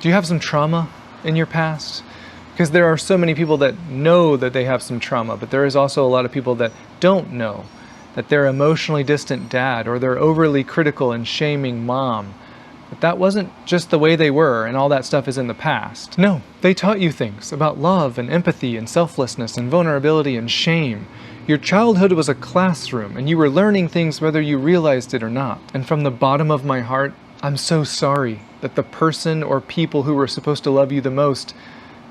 Do you have some trauma in your past? Because there are so many people that know that they have some trauma, but there is also a lot of people that don't know that their emotionally distant dad or their overly critical and shaming mom, that wasn't just the way they were and all that stuff is in the past. No, they taught you things about love and empathy and selflessness and vulnerability and shame. Your childhood was a classroom and you were learning things whether you realized it or not. And from the bottom of my heart, I'm so sorry that the person or people who were supposed to love you the most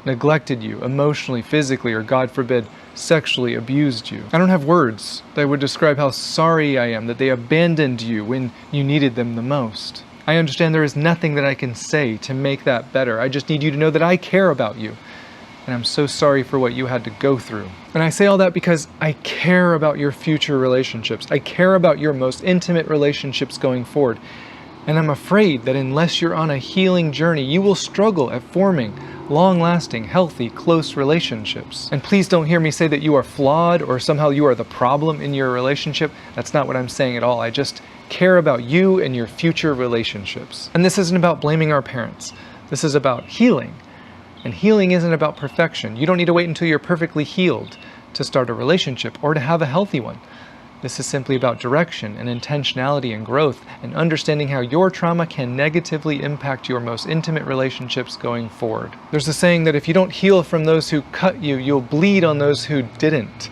neglected you emotionally, physically, or God forbid, sexually abused you. I don't have words that would describe how sorry I am that they abandoned you when you needed them the most. I understand there is nothing that I can say to make that better. I just need you to know that I care about you. And I'm so sorry for what you had to go through. And I say all that because I care about your future relationships. I care about your most intimate relationships going forward. And I'm afraid that unless you're on a healing journey, you will struggle at forming long-lasting, healthy, close relationships. And please don't hear me say that you are flawed or somehow you are the problem in your relationship. That's not what I'm saying at all. I just care about you and your future relationships. And this isn't about blaming our parents. This is about healing. And healing isn't about perfection. You don't need to wait until you're perfectly healed to start a relationship or to have a healthy one. This is simply about direction and intentionality and growth and understanding how your trauma can negatively impact your most intimate relationships going forward. There's a saying that if you don't heal from those who cut you, you'll bleed on those who didn't.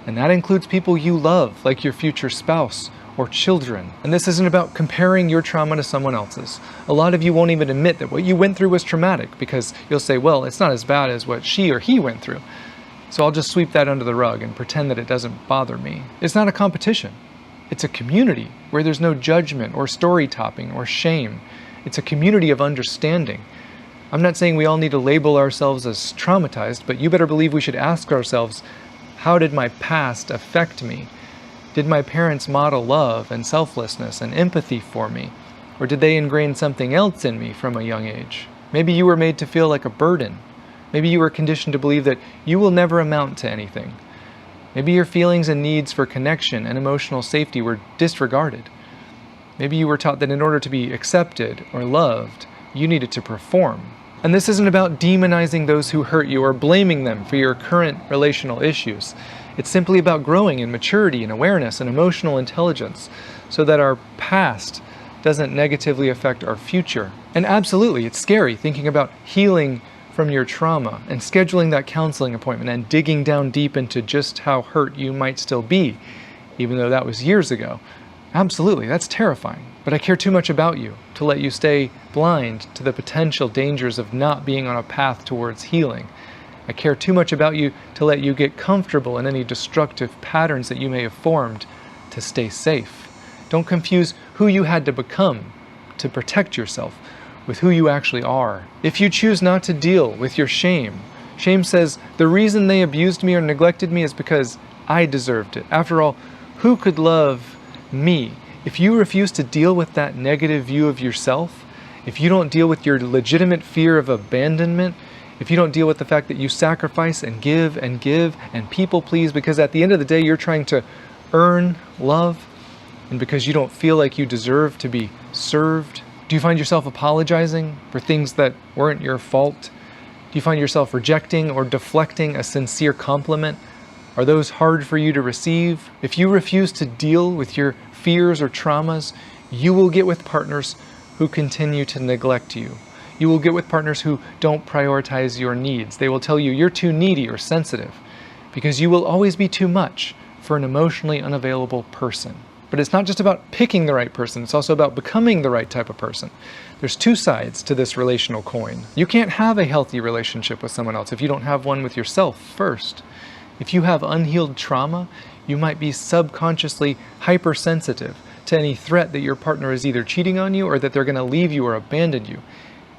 And that includes people you love, like your future spouse or children. And this isn't about comparing your trauma to someone else's. A lot of you won't even admit that what you went through was traumatic because you'll say, well, it's not as bad as what she or he went through. So I'll just sweep that under the rug and pretend that it doesn't bother me. It's not a competition. It's a community where there's no judgment or story topping or shame. It's a community of understanding. I'm not saying we all need to label ourselves as traumatized, but you better believe we should ask ourselves, how did my past affect me? Did my parents model love and selflessness and empathy for me? Or did they ingrain something else in me from a young age? Maybe you were made to feel like a burden. Maybe you were conditioned to believe that you will never amount to anything. Maybe your feelings and needs for connection and emotional safety were disregarded. Maybe you were taught that in order to be accepted or loved, you needed to perform. And this isn't about demonizing those who hurt you or blaming them for your current relational issues. It's simply about growing in maturity and awareness and emotional intelligence so that our past doesn't negatively affect our future. And absolutely, it's scary thinking about healing from your trauma and scheduling that counseling appointment and digging down deep into just how hurt you might still be, even though that was years ago. Absolutely, that's terrifying. But I care too much about you to let you stay blind to the potential dangers of not being on a path towards healing. I care too much about you to let you get comfortable in any destructive patterns that you may have formed to stay safe. Don't confuse who you had to become to protect yourself with who you actually are. If you choose not to deal with your shame, shame says, the reason they abused me or neglected me is because I deserved it. After all, who could love me? If you refuse to deal with that negative view of yourself, if you don't deal with your legitimate fear of abandonment, if you don't deal with the fact that you sacrifice and give and people please because at the end of the day you're trying to earn love and because you don't feel like you deserve to be served, do you find yourself apologizing for things that weren't your fault? Do you find yourself rejecting or deflecting a sincere compliment? Are those hard for you to receive? If you refuse to deal with your fears or traumas, you will get with partners who continue to neglect you. You will get with partners who don't prioritize your needs. They will tell you you're too needy or sensitive because you will always be too much for an emotionally unavailable person. But it's not just about picking the right person, it's also about becoming the right type of person. There's two sides to this relational coin. You can't have a healthy relationship with someone else if you don't have one with yourself first. If you have unhealed trauma, you might be subconsciously hypersensitive to any threat that your partner is either cheating on you or that they're going to leave you or abandon you,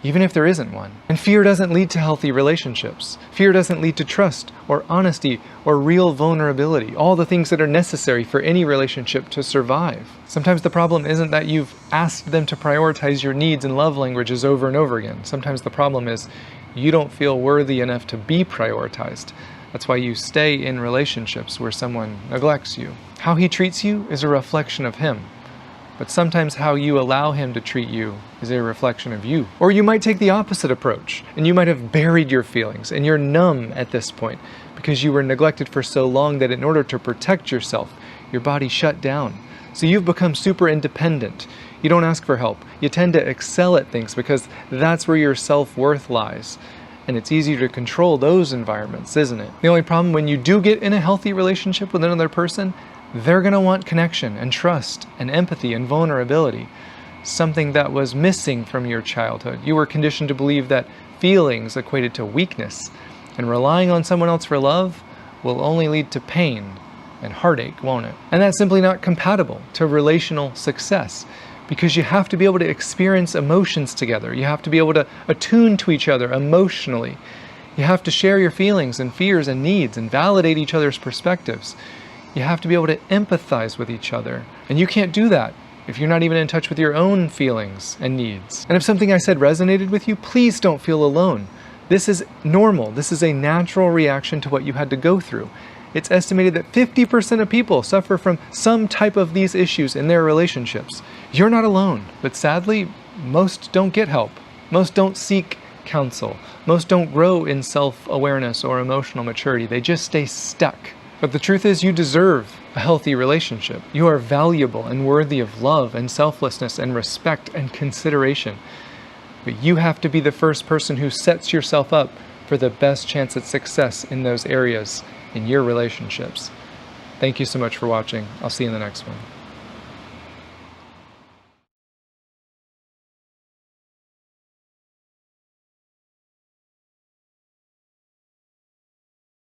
even if there isn't one. And fear doesn't lead to healthy relationships. Fear doesn't lead to trust or honesty or real vulnerability, all the things that are necessary for any relationship to survive. Sometimes the problem isn't that you've asked them to prioritize your needs and love languages over and over again. Sometimes the problem is you don't feel worthy enough to be prioritized. That's why you stay in relationships where someone neglects you. How he treats you is a reflection of him. but sometimes how you allow him to treat you is a reflection of you. Or you might take the opposite approach, and you might have buried your feelings, and you're numb at this point because you were neglected for so long that in order to protect yourself, your body shut down. So you've become super independent. You don't ask for help. You tend to excel at things because that's where your self-worth lies. And it's easier to control those environments, isn't it? The only problem when you do get in a healthy relationship with another person, they're going to want connection and trust and empathy and vulnerability. Something that was missing from your childhood. You were conditioned to believe that feelings equated to weakness, and relying on someone else for love will only lead to pain and heartache, won't it? And that's simply not compatible to relational success, because you have to be able to experience emotions together. You have to be able to attune to each other emotionally. You have to share your feelings and fears and needs and validate each other's perspectives. You have to be able to empathize with each other. And you can't do that if you're not even in touch with your own feelings and needs. And if something I said resonated with you, please don't feel alone. This is normal. This is a natural reaction to what you had to go through. It's estimated that 50% of people suffer from some type of these issues in their relationships. You're not alone, but sadly, most don't get help. Most don't seek counsel. Most don't grow in self-awareness or emotional maturity. They just stay stuck. But the truth is, you deserve a healthy relationship. You are valuable and worthy of love and selflessness and respect and consideration. But you have to be the first person who sets yourself up for the best chance at success in those areas in your relationships. Thank you so much for watching. I'll see you in the next one.